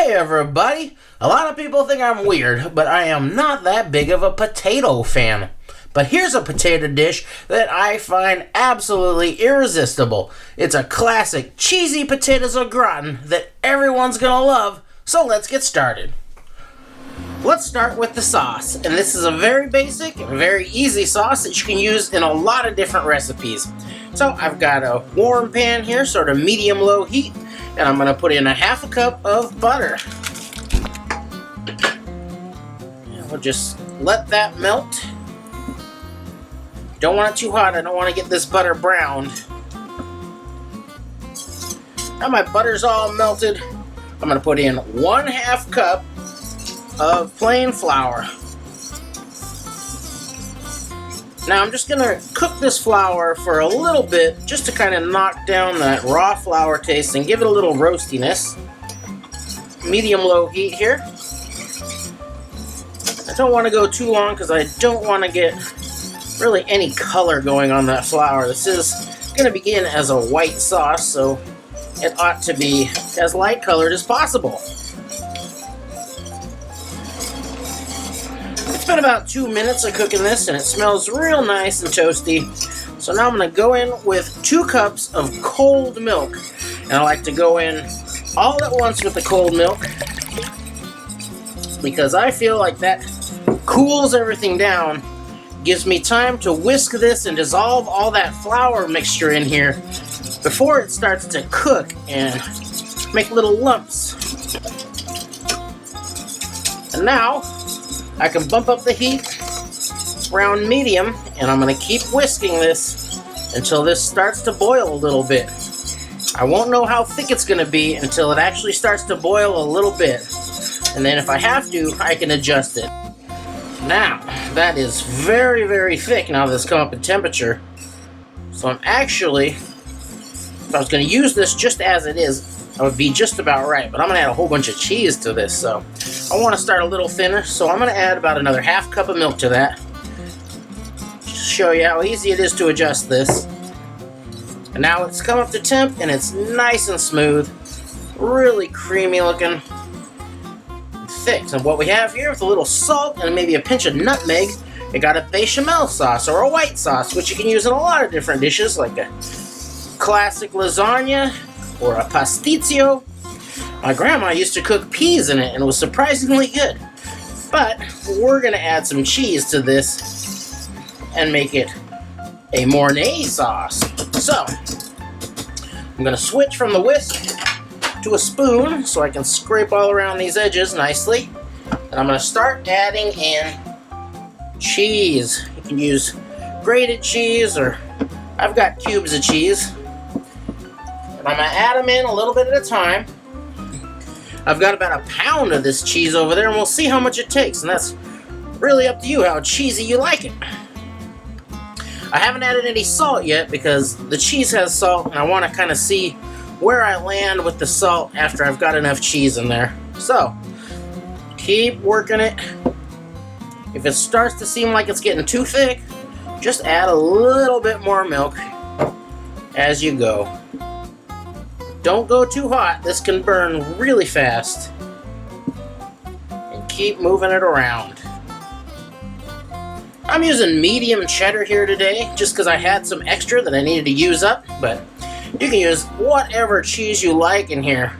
Hey everybody! A lot of people think I'm weird, but I am not that big of a potato fan. But here's a potato dish that I find absolutely irresistible. It's a classic cheesy potatoes au gratin that everyone's gonna love, so let's get started. Let's start with the sauce, and this is a very basic and very easy sauce that you can use in a lot of different recipes. So I've got a warm pan here, sort of medium-low heat, and I'm gonna put in a half a cup of butter. And we'll just let that melt. Don't want it too hot, I don't want to get this butter browned. Now my butter's all melted, I'm gonna put in 1/2 cup of plain flour. Now I'm just gonna cook this flour for a little bit just to kind of knock down that raw flour taste and give it a little roastiness. Medium-low heat here. I don't want to go too long because I don't want to get really any color going on that flour. This is going to begin as a white sauce, so it ought to be as light colored as possible. It's been about 2 minutes of cooking this and it smells real nice and toasty. So now I'm going to go in with 2 cups of cold milk. And I like to go in all at once with the cold milk because I feel like that cools everything down, gives me time to whisk this and dissolve all that flour mixture in here before it starts to cook and make little lumps. And now I can bump up the heat around medium, and I'm going to keep whisking this until this starts to boil a little bit. I won't know how thick it's going to be until it actually starts to boil a little bit. And then if I have to, I can adjust it. Now, that is very, very thick now that it's come up in temperature. So I'm actually, if I was going to use this just as it is, that would be just about right. But I'm going to add a whole bunch of cheese to this, so I want to start a little thinner. So I'm going to add about another 1/2 cup of milk to that. Just to show you how easy it is to adjust this. And now it's come up to temp and it's nice and smooth. Really creamy looking. Thick. And what we have here with a little salt and maybe a pinch of nutmeg, we got a bechamel sauce or a white sauce, which you can use in a lot of different dishes like a classic lasagna or a pasticcio. My grandma used to cook peas in it and it was surprisingly good. But we're going to add some cheese to this and make it a Mornay sauce. So I'm going to switch from the whisk to a spoon so I can scrape all around these edges nicely. And I'm going to start adding in cheese. You can use grated cheese, or I've got cubes of cheese. And I'm going to add them in a little bit at a time. I've got about 1 pound of this cheese over there, and we'll see how much it takes. And that's really up to you how cheesy you like it. I haven't added any salt yet because the cheese has salt, and I want to kind of see where I land with the salt after I've got enough cheese in there. So, keep working it. If it starts to seem like it's getting too thick, just add a little bit more milk as you go. Don't go too hot, this can burn really fast. And keep moving it around. I'm using medium cheddar here today just because I had some extra that I needed to use up, but you can use whatever cheese you like in here.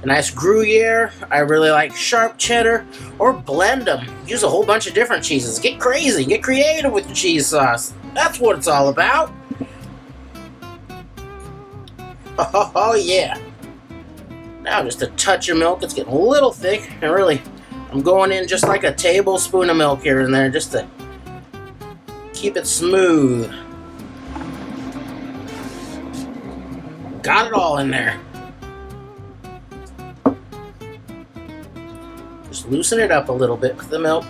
A nice Gruyere, I really like sharp cheddar, or blend them. Use a whole bunch of different cheeses. Get crazy, get creative with the cheese sauce. That's what it's all about. Oh yeah. Now just a touch of milk. It's getting a little thick, and really, I'm going in just like a tablespoon of milk here and there just to keep it smooth. Got it all in there. Just loosen it up a little bit with the milk.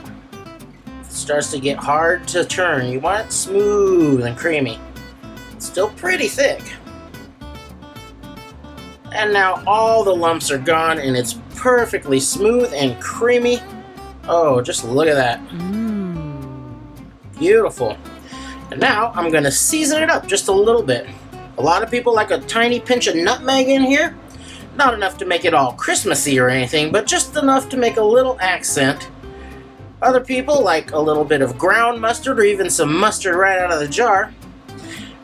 It starts to get hard to turn. You want it smooth and creamy. It's still pretty thick. And now all the lumps are gone and it's perfectly smooth and creamy. Oh, just look at that. Beautiful. And now I'm going to season it up just a little bit. A lot of people like a tiny pinch of nutmeg in here. Not enough to make it all Christmassy or anything, but just enough to make a little accent. Other people like a little bit of ground mustard or even some mustard right out of the jar.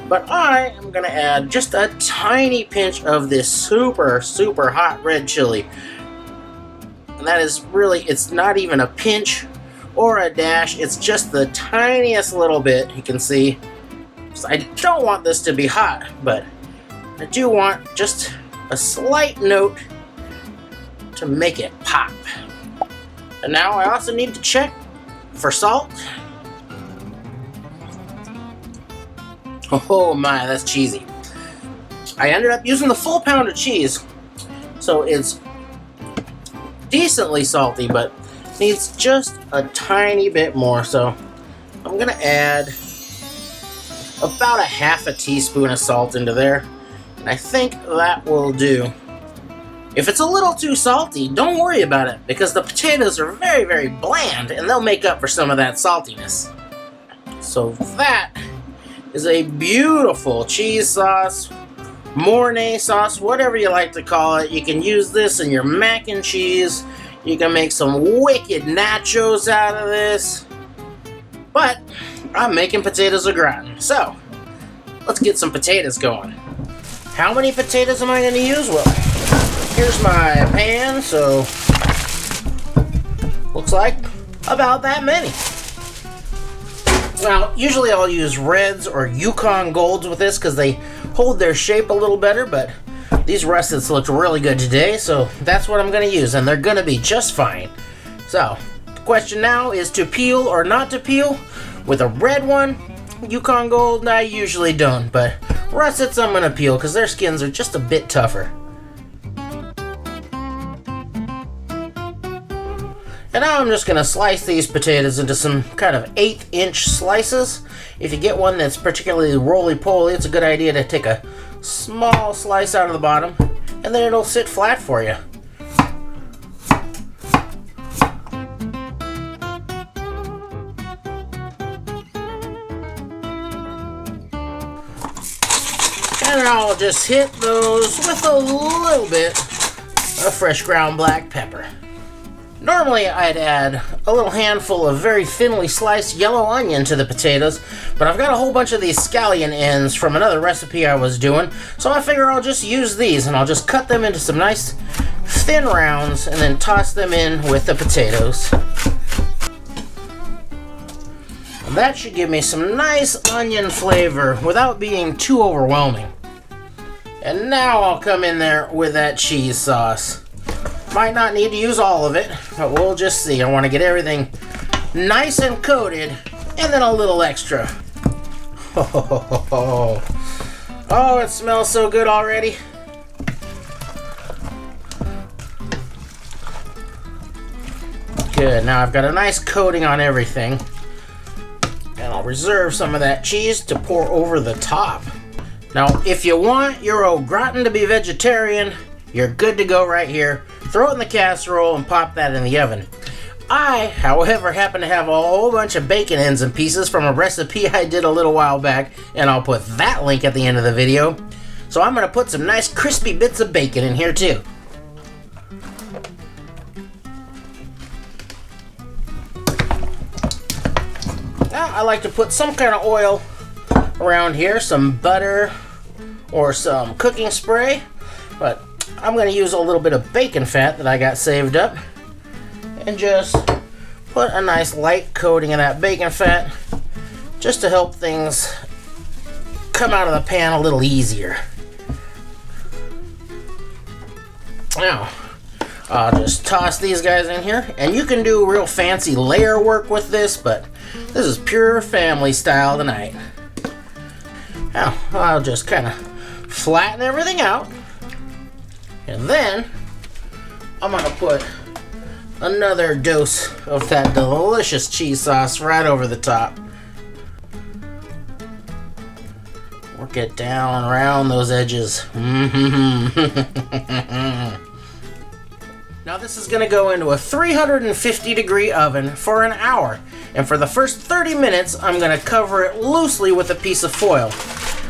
But I am going to add just a tiny pinch of this super, super hot red chili. And that is really, it's not even a pinch or a dash. It's just the tiniest little bit, you can see. So I don't want this to be hot, but I do want just a slight note to make it pop. And now I also need to check for salt. Oh my, that's cheesy. I ended up using the full pound of cheese, so it's decently salty, but needs just a tiny bit more. So I'm gonna add about a half a teaspoon of salt into there, and I think that will do. If it's a little too salty, don't worry about it, because the potatoes are very, very bland, and they'll make up for some of that saltiness. So that is a beautiful cheese sauce, Mornay sauce, whatever you like to call it. You can use this in your mac and cheese. You can make some wicked nachos out of this. But I'm making potatoes au gratin, so let's get some potatoes going. How many potatoes am I going to use? Well, here's my pan, so looks like about that many. Now, usually I'll use reds or Yukon Golds with this because they hold their shape a little better, but these russets looked really good today, so that's what I'm going to use, and they're going to be just fine. So, the question now is to peel or not to peel. With a red one, Yukon Gold, I usually don't, but russets I'm going to peel because their skins are just a bit tougher. And now I'm just going to slice these potatoes into some kind of 1/8-inch slices. If you get one that's particularly roly-poly, it's a good idea to take a small slice out of the bottom, and then it'll sit flat for you. And I'll just hit those with a little bit of fresh ground black pepper. Normally I'd add a little handful of very thinly sliced yellow onion to the potatoes, but I've got a whole bunch of these scallion ends from another recipe I was doing, so I figure I'll just use these, and I'll just cut them into some nice thin rounds and then toss them in with the potatoes. And that should give me some nice onion flavor without being too overwhelming. And now I'll come in there with that cheese sauce. Might not need to use all of it, but we'll just see. I want to get everything nice and coated, and then a little extra. Oh, it smells so good already. Good, now I've got a nice coating on everything. And I'll reserve some of that cheese to pour over the top. Now, if you want your au gratin to be vegetarian, you're good to go right here. Throw it in the casserole and pop that in the oven. I, however, happen to have a whole bunch of bacon ends and pieces from a recipe I did a little while back, and I'll put that link at the end of the video. So I'm going to put some nice crispy bits of bacon in here too. Now I like to put some kind of oil around here, some butter or some cooking spray, but I'm going to use a little bit of bacon fat that I got saved up and just put a nice light coating of that bacon fat just to help things come out of the pan a little easier. Now, I'll just toss these guys in here, and you can do real fancy layer work with this, but this is pure family style tonight. Now, I'll just kind of flatten everything out. And then I'm going to put another dose of that delicious cheese sauce right over the top. Work it down around those edges. Now this is going to go into a 350-degree oven for an hour. And for the first 30 minutes, I'm going to cover it loosely with a piece of foil.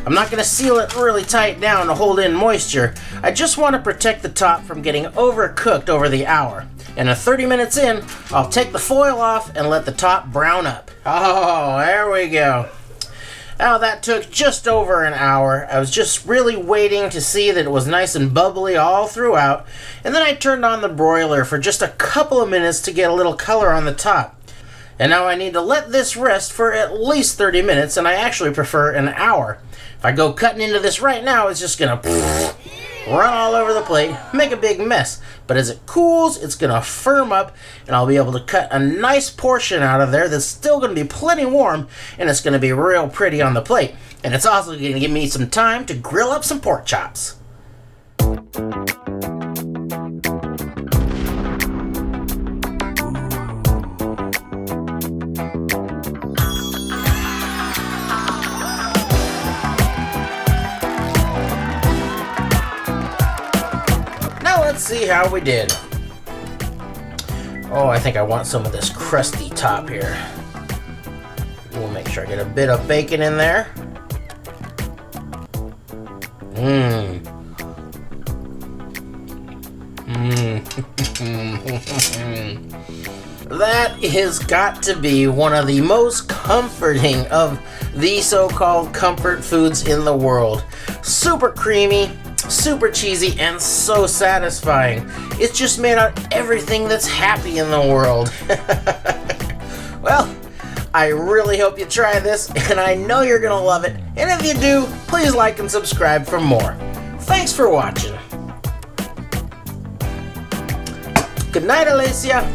I'm not going to seal it really tight down to hold in moisture. I just want to protect the top from getting overcooked over the hour. And 30 minutes in, I'll take the foil off and let the top brown up. Oh, there we go. Now that took just over an hour. I was just really waiting to see that it was nice and bubbly all throughout. And then I turned on the broiler for just a couple of minutes to get a little color on the top. And now I need to let this rest for at least 30 minutes, and I actually prefer an hour. If I go cutting into this right now, it's just gonna run all over the plate, make a big mess. But as it cools, it's gonna firm up, and I'll be able to cut a nice portion out of there that's still gonna be plenty warm, and it's gonna be real pretty on the plate. And it's also gonna give me some time to grill up some pork chops. Let's see how we did. Oh, I think I want some of this crusty top here. We'll make sure I get a bit of bacon in there. That has got to be one of the most comforting of the so-called comfort foods in the world. Super creamy, super cheesy, and so satisfying. It's just made out everything that's happy in the world. Well, I really hope you try this, and I know you're gonna love it. And if you do, please like and subscribe for more. Thanks for watching. Good night, Alicia.